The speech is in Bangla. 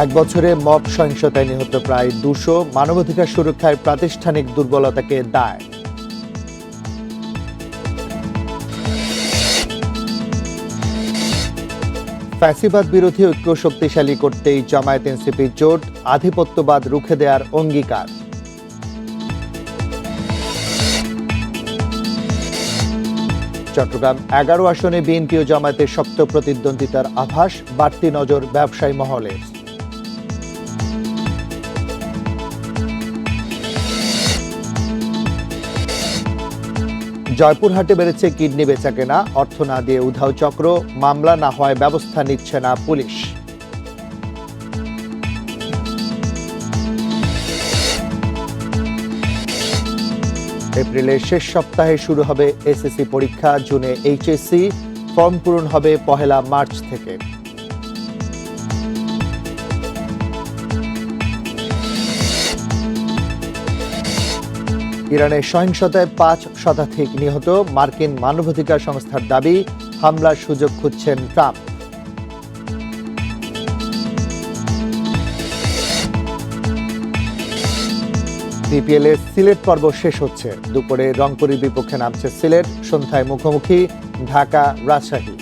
এক বছরে মব সহিংসতায় নিহত প্রায় 200, মানবাধিকার সুরক্ষায় প্রাতিষ্ঠানিক দুর্বলতাকে দায়। ফ্যাসিবাদ বিরোধী ঐক্য শক্তিশালী করতেই জামায়াত এনসিপির জোট, আধিপত্যবাদ রুখে দেওয়ার অঙ্গীকার। চট্টগ্রাম 11 আসনে বিএনপি ও জামায়াতের শক্ত প্রতিদ্বন্দ্বিতার আভাস, বাড়তি নজর ব্যবসায়ী মহলের। জয়পুরহাটে বেড়েছে কিডনি বেচাকেনা, অর্থ না দিয়ে উধাও চক্র, মামলা না হওয়ায় ব্যবস্থা নিচ্ছে না পুলিশ। এপ্রিলের শেষ সপ্তাহে শুরু হবে এসএসসি পরীক্ষা, জুনে এইচএসসি, ফর্ম পূরণ হবে 1 মার্চ থেকে। ইরানের সহিংসতায় 5 শতাধিক নিহত, মার্কিন মানবাধিকার সংস্থার দাবি, হামলার সুযোগ খুঁজছেন ট্রাম্প। বিপিএল এর সিলেট পর্ব শেষ হচ্ছে। দুপুরে রংপুরের বিপক্ষে নামছে সিলেট, সন্ধ্যায় মুখোমুখি ঢাকা রাজশাহী।